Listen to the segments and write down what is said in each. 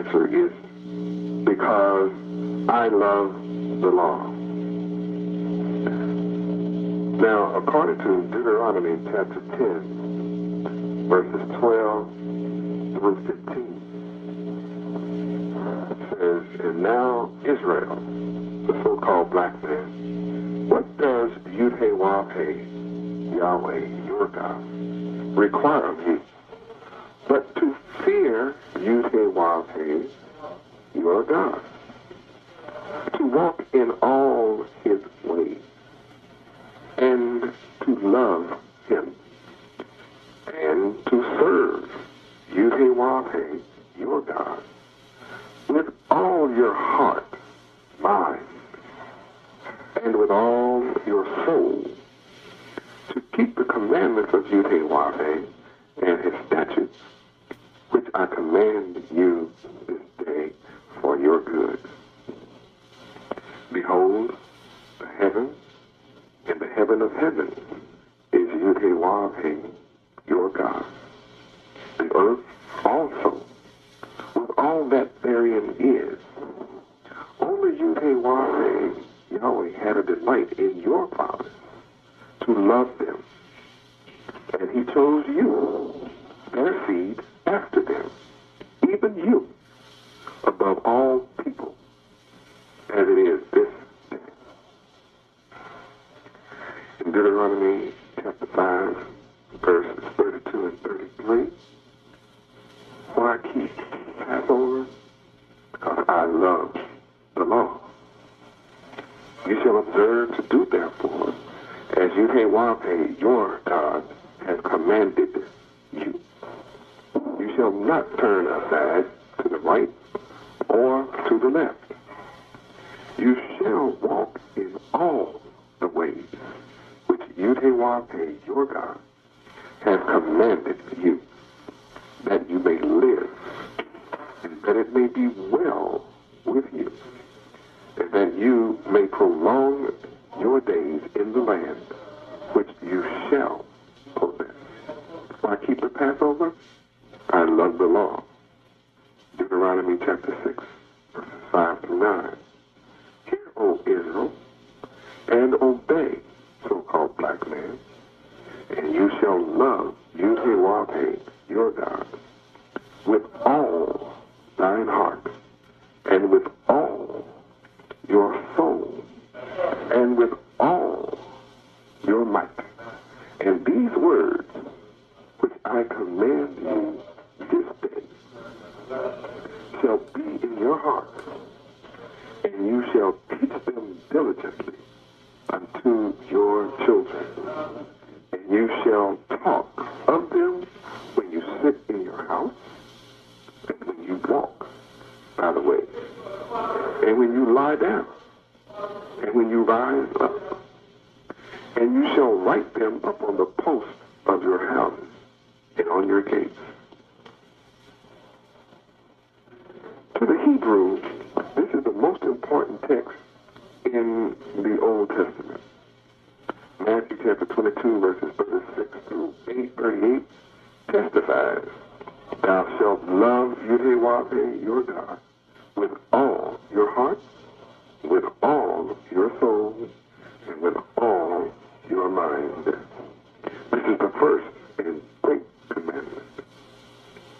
answer is because I love the law. Now, according to Deuteronomy chapter 10, verses 12 through 15, it says, "And now, Israel, the so-called black man, what does Yahweh, Yahweh, your God, require of you, but to fear Yahweh, your God, to walk in all his ways, and to love him, and to serve Yahweh, your God, with all your heart, mind, and with all your soul, to keep the commandments of Yahweh and his statutes, which I command you this day for your good. Behold, the heaven and the heaven of heaven is Yahweh, your God. The earth also, with all that therein is. Only Yahweh, Yahweh, had a delight in your fathers to love them, and he chose you, their seed, after them, even you, above all people, as it is this day." In Deuteronomy chapter 5, verses 32 and 33, "Why keep Passover? Because I love the law. You shall observe to do therefore as Yahweh, your God, has commanded you. You shall not turn aside to the right or to the left. You shall walk in all the ways which Yahweh, your God, has commanded you, that you may live, and that it may be well with you, and that you may prolong your days in the land which you shall possess." Why keep the Passover? I love the law. Deuteronomy chapter 6, verses 5 through 9. "Hear, O Israel, and obey, so-called black man, and you shall love Yahweh, your God, with all thine heart, and with all your soul, and with all your might. And these words which I command you this day shall be in your heart, and you shall teach them diligently unto your children. And you shall talk of them when you sit in your house, and when you walk by the way, and when you lie down, and when you rise up. And you shall write them up on the posts of your houses and on your gates." To the Hebrew, this is the most important text in the Old Testament. Matthew chapter 22, verses 36 through 38 testifies, "Thou shalt love Yahweh, your God, with all your heart, with all your soul, and with all your mind." This is the first and great commandment.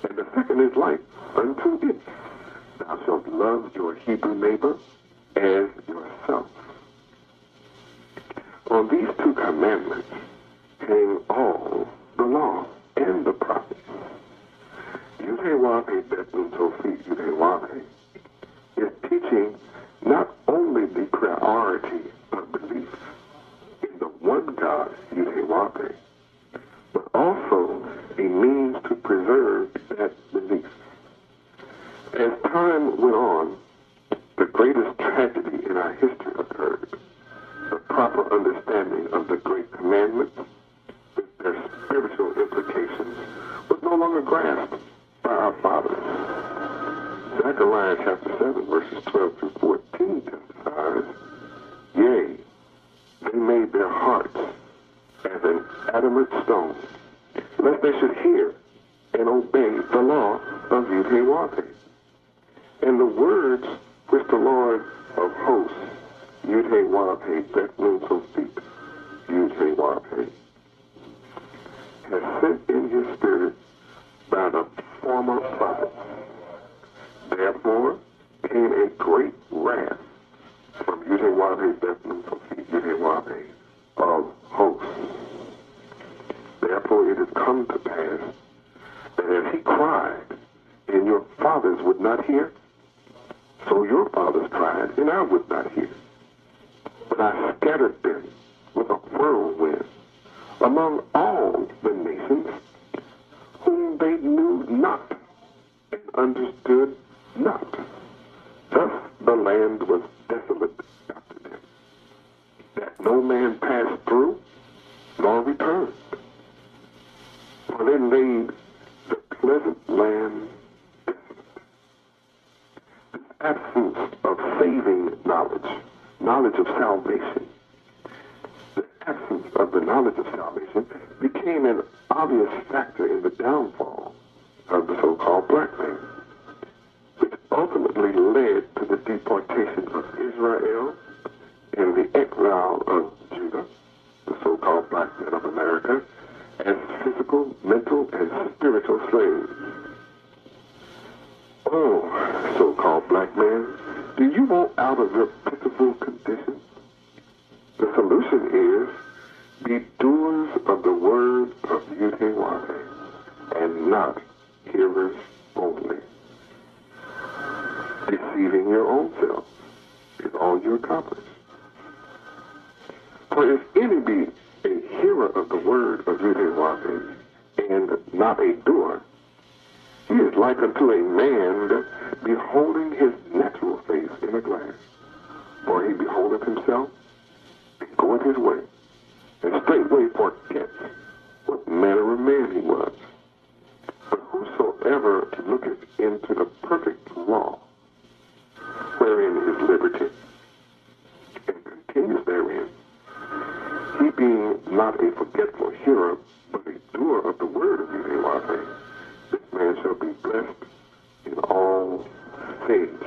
And the second is like unto it. "Thou shalt love your Hebrew neighbor as yourself." On these two commandments hang all the law and the prophets. Yahweh Ben Yahweh is teaching not only the priority of belief in the one God, Yahweh, but also a means to preserve that belief. As time went on, the greatest tragedy in our history occurred. The proper understanding of the great commandments with their spiritual implications was no longer grasped by our fathers. Zechariah chapter 7, verses 12 through 14 testifies, "Yea, they made their hearts as an adamant stone, lest they should hear and obey the law of Yahweh. And the words which the Lord of hosts, Yud-Heh-Wah-Heh, Beth-Nun Sophit, Yud-Heh-Wah-Heh, has sent in his spirit by the former prophets. Therefore came a great wrath from Yud-Heh-Wah-Heh, Beth-Nun Sophit, Yud-Heh-Wah-Heh, of hosts. Therefore it has come to pass that as he cried, and your fathers would not hear, so your fathers cried, and I would not hear. But I scattered them with a whirlwind among all the nations, whom they knew not and understood not. Thus the land was desolate after them, that no man passed through, nor returned. For they laid the pleasant land desolate. This absence of saving knowledge of salvation, the absence of the knowledge of salvation became an obvious factor in the downfall of the so-called black man, which ultimately led to the deportation of Israel and the exile of Judah, the so-called black men of America, as physical, mental, and spiritual slaves. Oh, so-called black man, do you want out of your pitiful condition? The solution is, be doers of the word of Yud-Heh-Wah-Heh, and not hearers only. Deceiving your own self is all you accomplish. For if any be a hearer of the word of Yud-Heh-Wah-Heh, and not a doer, he is like unto a man beholding his natural face in a glass. For he beholdeth himself, and goeth his way, and straightway forgets what manner of man he was. But whosoever looketh into the perfect law, wherein is liberty, and continues therein, he being not a forgetful hearer, but a doer of the word of Yud-Heh-Wah-Heh, this man shall be blessed in all things.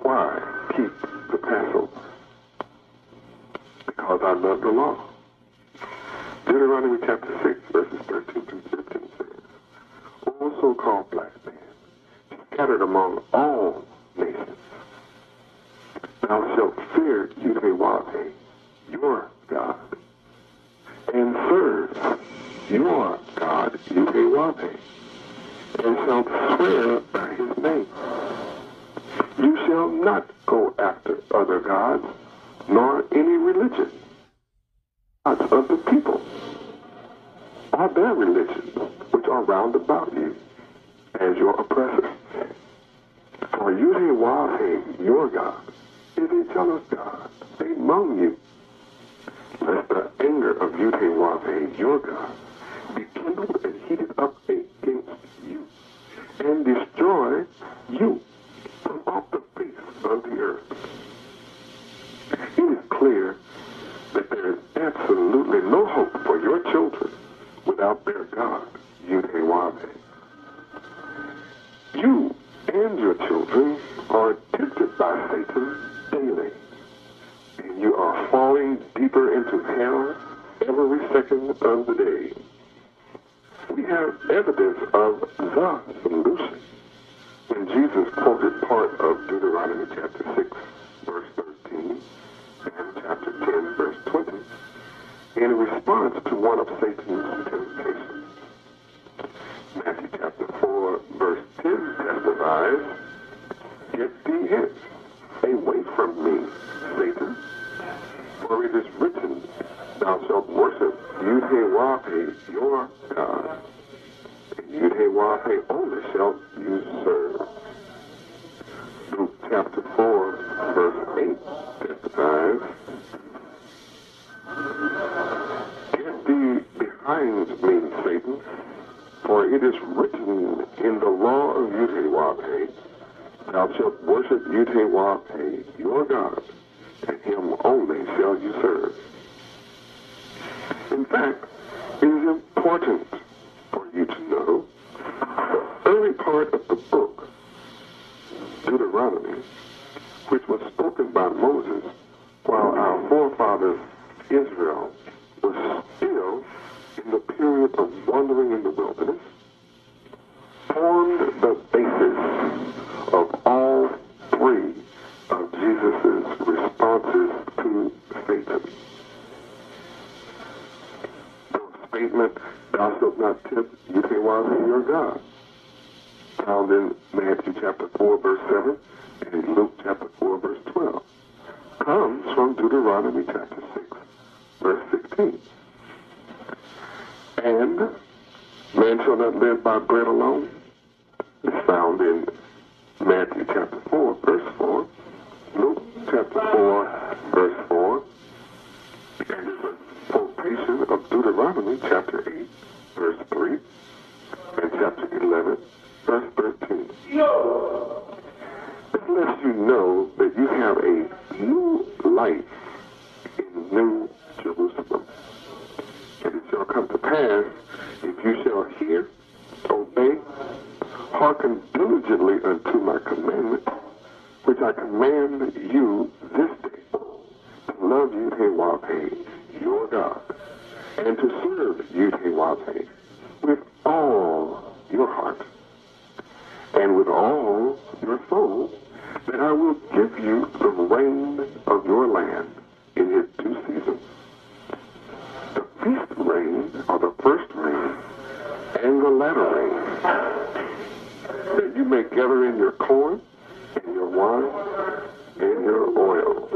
Why keep the Passover? Because I love the law. Deuteronomy chapter 6, verses 13 through 15 says, O so-called black man, scattered among all nations, thou shalt fear Yud-Heh-Wah-Heh, your God, and serve your God, Yud-Heh-Wah-Heh, and shalt swear by his name. You shall not go after other gods, nor any religion, gods of the people, or their religions, which are round about you, as your oppressors. For Yud-Heh-Wah-Heh, your God, is a jealous God among you, lest the anger of Yud-Heh-Wah-Heh, your God, be kindled and heated up against you, and destroy you from off the face of the earth. It is clear that there is absolutely no hope for your children without their God, Yud-Heh-Wah-Heh. You and your children are tempted by Satan daily, and you are falling deeper into hell every second of the day. We have evidence of the solution when Jesus quoted part of Deuteronomy chapter 6, verse 13, and chapter 10, verse 20, in response to one of Satan's temptations. Matthew chapter 4, verse 10 testifies, Get thee hence, away from me, Satan, for it is written, Thou shalt worship Yud-Heh-Wah-Heh, your God, and Yud-Heh-Wah-Heh only shalt you serve. Luke chapter 4, verse 8 testifies, Get thee behind me, Satan, for it is written in the law of Yud-Heh-Wah-Heh, Thou shalt worship Yud-Heh-Wah-Heh, your God, and him only shall you serve. In fact, it is important for you to know the early part of the book, Deuteronomy, which was spoken by Moses while our forefathers Israel was still in the period of wandering in the wilderness, formed the basis of all three of Jesus' responses to Satan. The statement, thou shalt not tempt Yahweh your God, found in Matthew chapter 4, verse 7, and in Luke chapter 4, verse 12, comes from Deuteronomy chapter 6, verse 16. And man shall not live by bread alone is found in Matthew chapter 4, verse 4, Luke chapter 4, verse 4, and is a quotation of Deuteronomy chapter 8, verse 3, and chapter 11, verse 13. This lets you know that you have a new life in New Jerusalem. And it shall come to pass, if you shall hear, obey, hearken diligently unto my commandment, which I command you this day, to love Yahweh your God, and to serve Yahweh with all your heart, and with all your soul, that I will give you the rain of your land in its due season. The feast rain, or the first rain, and the latter rain, that you may gather in your corn, and your wine, and your oil.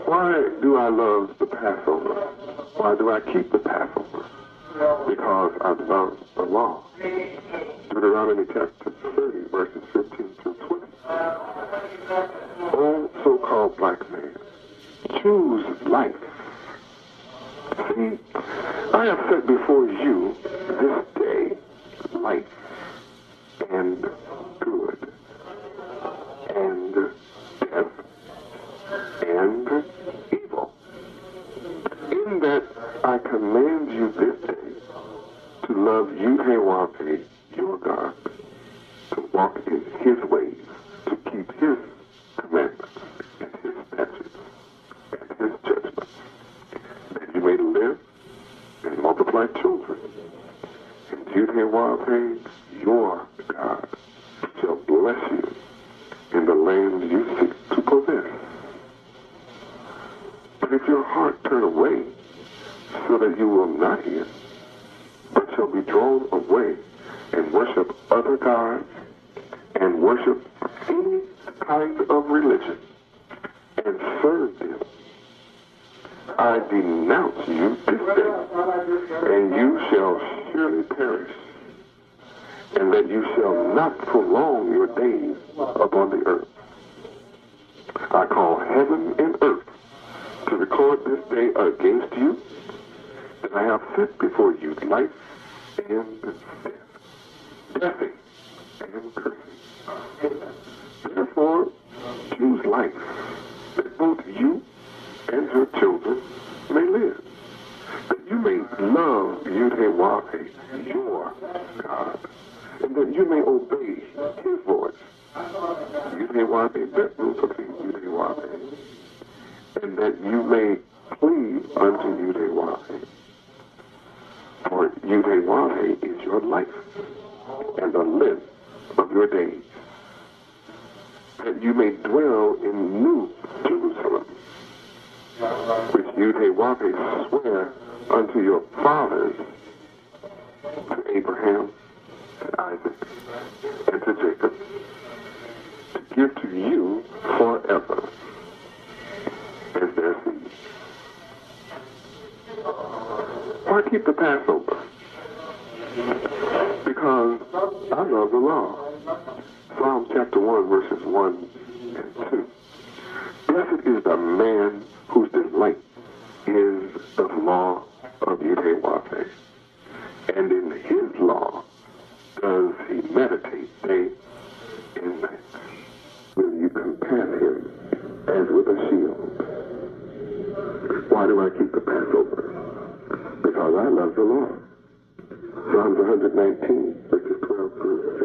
Why do I love the Passover? Why do I keep the Passover? Because I love the law. Deuteronomy chapter 30, verses 15 through 20. O so-called black man, choose life. See, I have set before you this day life and good, and death and evil. In that I command you this day to love Yahweh your God, to walk in his ways, to keep his commandments and his statutes and his judgments, that you may live and multiply children. And Yahweh your God shall bless you in the land you seek to possess. But if your heart turn away, so that you will not hear, but shall be drawn away and worship other gods, and worship any kind of religion, and serve them, I denounce you this day, and you shall surely perish, and that you shall not prolong your days upon the earth. I call heaven and earth to record this day against you, that I have set before you life and death, blessing and cursing. Therefore, choose life, that both you and your children may live, that you may love Yahweh your God, and that you may obey his voice. Yahweh bedroom for Yahweh, and that you may cleave unto Yahweh. For Yahweh is your life, and the length of your days, that you may dwell in New Jerusalem, which Yahweh sware unto your fathers, to Abraham, to Isaac, and to Jacob, to give to you forever as their seed. Why keep the Passover? Because I love the law. Psalm chapter 1, verses 1 and 2. Blessed is the man whose delight is the law of Yahweh, and in his law does he meditate day and night. Will you compass him as with a shield? Why do I keep the Passover? Because I love the law. Psalms 119, verses 12 through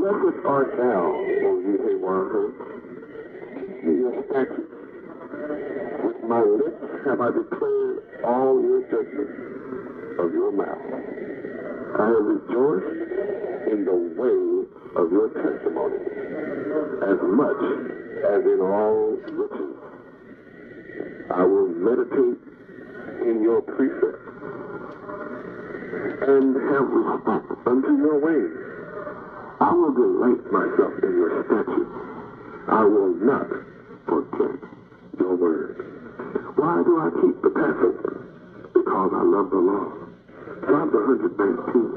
Blessed art thou, O Yahweh, your statutes. With my lips have I declared all your judgments of your mouth. I have rejoiced in the way of your testimony, as much as in all riches. I will meditate in your precepts, and have respect unto your ways. I will delight myself in your statutes. I will not forget your word. Why do I keep the Passover? Because I love the law. Psalms 119,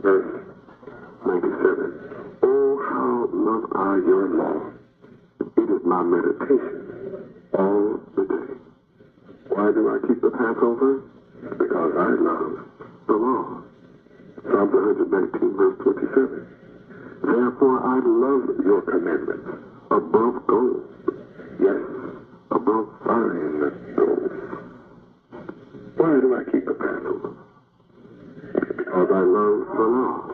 verse 97. Oh, how love I your law. It is my meditation all the day. Why do I keep the Passover? Because I love the law. Psalms 119, verse 27. Therefore I love your commandments above gold. Yes, above fine gold. Why do I keep the Passover? Because I love the law.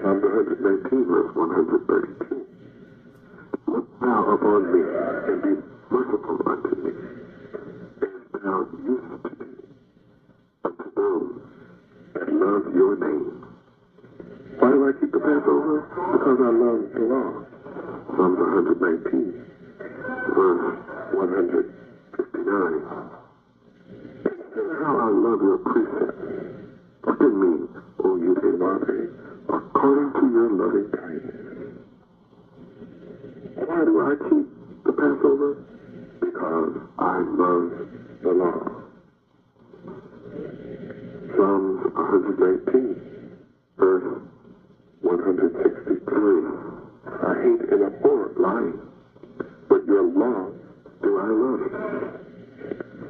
Psalms 119, verse 132. Look thou upon me and be merciful unto me, as thou used to do unto those that love your name. Why do I keep the Passover? Because I love the law. Psalms 119, verse 159. Consider how I love your precepts. Look at me, O Yahweh, according to your loving kindness. Why do I keep the Passover? Because I love the law. Psalms 119, verse 163. I hate and abhor lying, but your law do I love.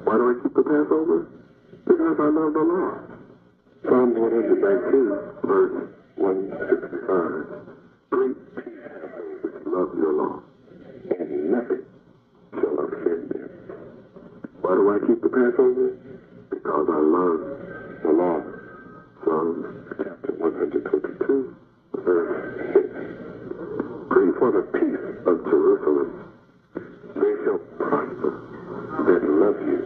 Why do I keep the Passover? Because I love the law. Psalms 119, verse 165. Great peace have they which love your law, and nothing shall offend them. Why do I keep the Passover? Because I love the law. Psalms chapter 122, verse 6. Pray for the peace of Jerusalem. They shall prosper that love you.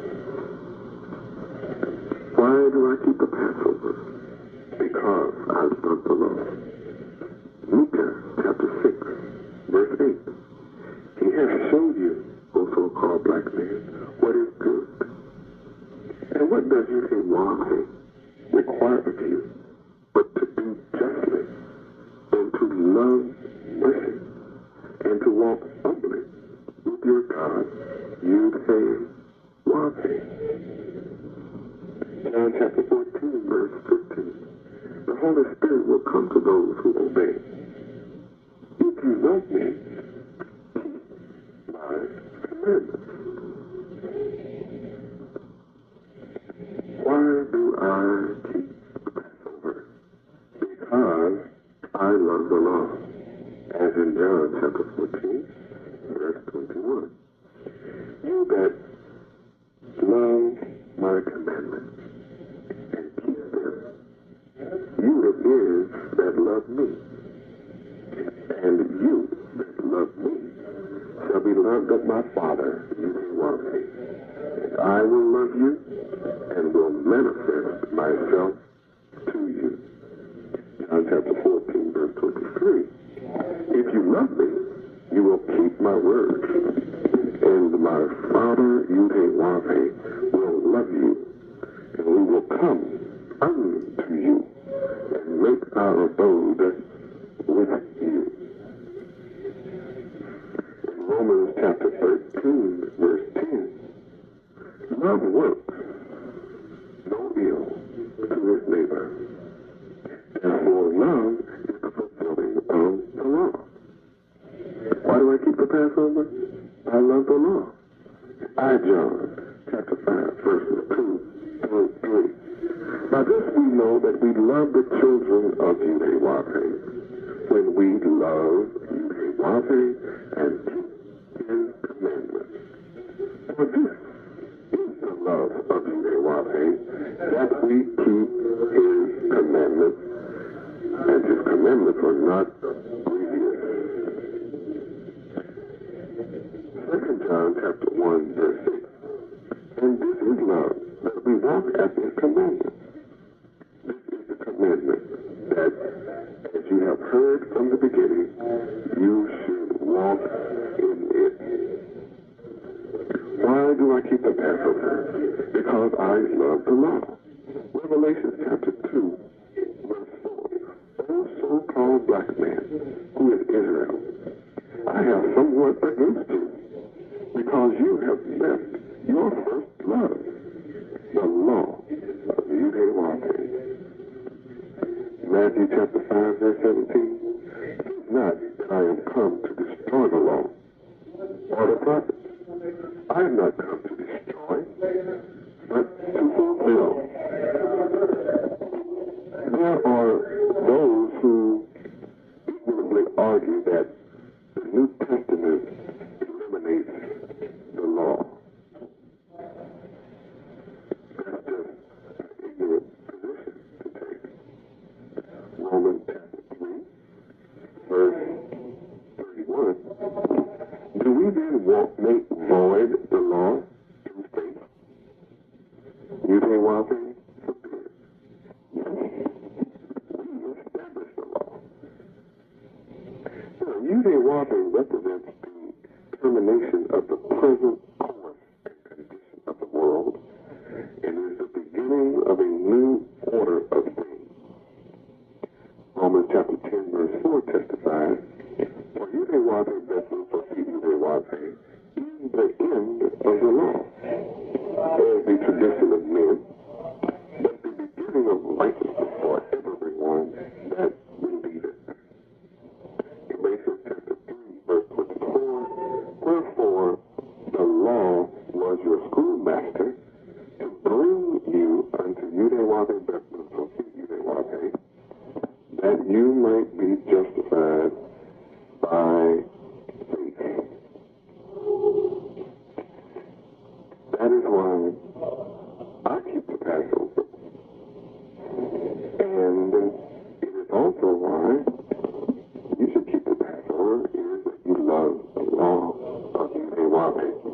Why do I keep the Passover? Because I love the law. Micah chapter 6, verse 8. He has showed you, O so-called black man, what is good. And what does Yahweh require of you but to do justly, and to love mercy, and to walk humbly with your God, Yahweh. John chapter 14, verse 15. The Holy Spirit will come to those who obey. If you love me, keep my commandments. Why do I keep the Passover? Because I love the law. As in John chapter 14, verse 21. You that love my commandments and keep them, you it is that love me. And you that love me shall be loved of my Father, Yahweh. And I will love you and will manifest myself to you. John chapter 14, verse 23. If you love me, you will keep my word, and my Father, Yahweh, will love you, and we will come unto you and make our abode with you. In Romans chapter 13, verse 10, love works no ill to his neighbor. Therefore, love is the fulfilling of the law. Why do I keep the Passover? I love the law. John chapter 5, verses 2 through 3. By this we know that we love the children of Yahweh, when we love Yahweh and keep his commandments. For this is the love of Yahweh, that we keep his commandments, and his commandments are not grievous. walk at his commandments. This is the commandment that, as you have heard from the beginning, you should walk in it. Why do I keep the Passover? Because I love the law. Revelation chapter 2, verse 4. O so-called black man, who is Israel, I have somewhat against you, because you have left your first love, the law of Yahweh. Matthew chapter 5, verse 17. Think not that I am come to destroy the law or the prophets. I am not come to destroy, but to fulfill. There are those who ignorantly argue that the New Testament eliminates the law. That's just an ignorant position to take. Romans chapter 3, verse 31. Do we then make void the law through faith? You say, well, forbid. We establish the law. Now, using water represents the termination of the present course and condition of the world, and is the beginning of a new order of things. Romans chapter 10, verse 4 testifies, for you may water vessels for people they water in the end of the law, as the tradition of men, but the beginning of righteousness for everyone that believeth. Galatians chapter 3, verse 24, wherefore the law was your schoolmaster to bring you unto Yahweh Ben, that you might be justified by faith. That is why I keep the Passover. And it is also why you should keep the Passover, is that you love the law of Yahweh.